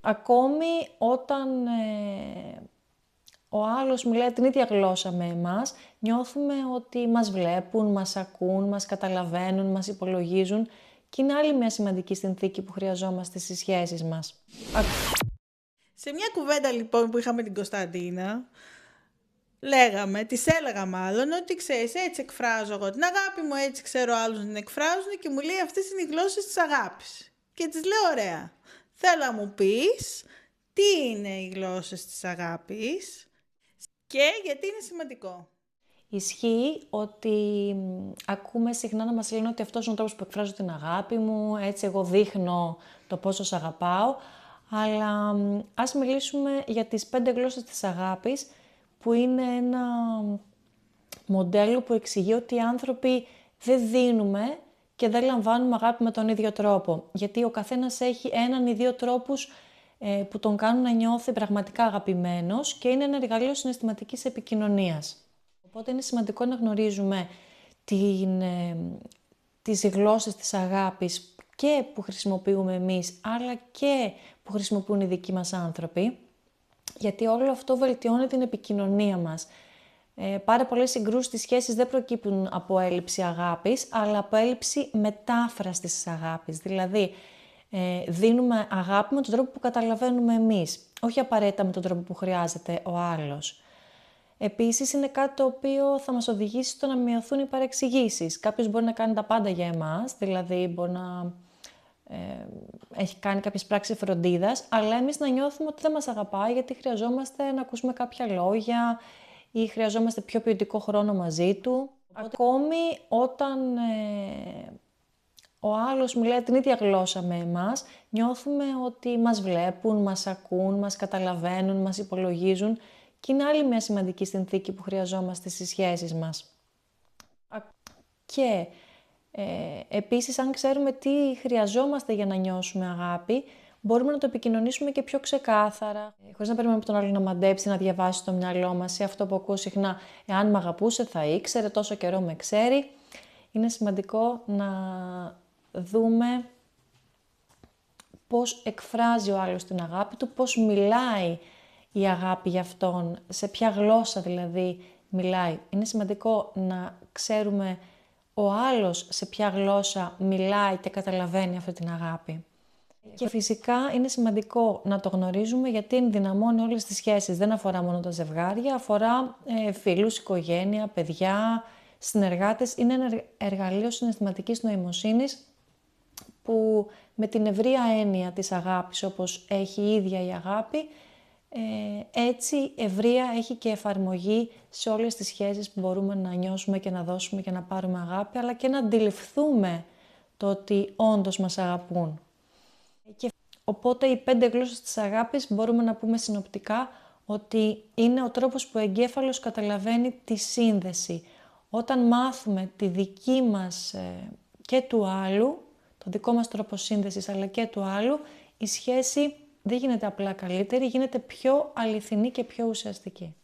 Ακόμη όταν ο άλλος μιλάει την ίδια γλώσσα με εμάς, νιώθουμε ότι μας βλέπουν, μας ακούν, μας καταλαβαίνουν, μας υπολογίζουν και είναι άλλη μια σημαντική συνθήκη που χρειαζόμαστε στις σχέσεις μας. Σε μια κουβέντα λοιπόν που είχαμε την Κωνσταντίνα, της έλεγα μάλλον ότι ξέρεις, έτσι εκφράζω εγώ την αγάπη μου, έτσι ξέρω άλλους να την εκφράζουν και μου λέει αυτές είναι οι γλώσσες της αγάπης. Και της λέω ωραία, θέλω να μου πεις τι είναι οι γλώσσες της αγάπης και γιατί είναι σημαντικό. Ισχύει ότι ακούμε συχνά να μας λένε ότι αυτός είναι ο τρόπος που εκφράζω την αγάπη μου, έτσι εγώ δείχνω το πόσο σ' αγαπάω, αλλά ας μιλήσουμε για τις 5 γλώσσες της αγάπης, που είναι ένα μοντέλο που εξηγεί ότι οι άνθρωποι δεν δίνουμε και δεν λαμβάνουμε αγάπη με τον ίδιο τρόπο. Γιατί ο καθένας έχει έναν ή δύο τρόπους που τον κάνουν να νιώθει πραγματικά αγαπημένος και είναι ένα εργαλείο συναισθηματικής επικοινωνίας. Οπότε είναι σημαντικό να γνωρίζουμε τις γλώσσες της αγάπης και που χρησιμοποιούμε εμείς, αλλά και που χρησιμοποιούν οι δικοί μας άνθρωποι, γιατί όλο αυτό βελτιώνει την επικοινωνία μας. Πάρα πολλές συγκρούσεις στις σχέσεις δεν προκύπτουν από έλλειψη αγάπης, αλλά από έλλειψη μετάφρασης της αγάπης. Δηλαδή, δίνουμε αγάπη με τον τρόπο που καταλαβαίνουμε εμείς, όχι απαραίτητα με τον τρόπο που χρειάζεται ο άλλος. Επίσης, είναι κάτι το οποίο θα μας οδηγήσει στο να μειωθούν οι παρεξηγήσεις. Κάποιος μπορεί να κάνει τα πάντα για εμάς, δηλαδή μπορεί να έχει κάνει κάποιες πράξεις φροντίδας, αλλά εμείς να νιώθουμε ότι δεν μας αγαπάει γιατί χρειαζόμαστε να ακούσουμε κάποια λόγια ή χρειαζόμαστε πιο ποιοτικό χρόνο μαζί του. Ακόμη όταν ο άλλος μιλάει την ίδια γλώσσα με εμάς, νιώθουμε ότι μας βλέπουν, μας ακούν, μας καταλαβαίνουν, μας υπολογίζουν και είναι άλλη μια σημαντική συνθήκη που χρειαζόμαστε στις σχέσεις μας. Και επίσης, αν ξέρουμε τι χρειαζόμαστε για να νιώσουμε αγάπη, μπορούμε να το επικοινωνήσουμε και πιο ξεκάθαρα, χωρίς να περιμένουμε από τον άλλο να μαντέψει, να διαβάσει το μυαλό μας ή αυτό που ακούω συχνά. Εάν με αγαπούσε θα ήξερε, τόσο καιρό με ξέρει. Είναι σημαντικό να δούμε πώς εκφράζει ο άλλος την αγάπη του, πώς μιλάει η αγάπη για αυτόν, σε ποια γλώσσα δηλαδή μιλάει. Είναι σημαντικό να ξέρουμε ο άλλος σε ποια γλώσσα μιλάει και καταλαβαίνει αυτή την αγάπη. Και φυσικά είναι σημαντικό να το γνωρίζουμε γιατί ενδυναμώνει όλες τις σχέσεις. Δεν αφορά μόνο τα ζευγάρια, αφορά φίλους, οικογένεια, παιδιά, συνεργάτες. Είναι ένα εργαλείο συναισθηματικής νοημοσύνης που με την ευρεία έννοια της αγάπης, όπως έχει η ίδια η αγάπη, έτσι ευρεία έχει και εφαρμογή σε όλες τις σχέσεις που μπορούμε να νιώσουμε και να δώσουμε και να πάρουμε αγάπη, αλλά και να αντιληφθούμε το ότι όντως μας αγαπούν. Οπότε οι 5 γλώσσες της αγάπης μπορούμε να πούμε συνοπτικά ότι είναι ο τρόπος που ο εγκέφαλος καταλαβαίνει τη σύνδεση. Όταν μάθουμε τη δική μας και του άλλου, το δικό μας τρόπο σύνδεσης αλλά και του άλλου, η σχέση δεν γίνεται απλά καλύτερη, γίνεται πιο αληθινή και πιο ουσιαστική.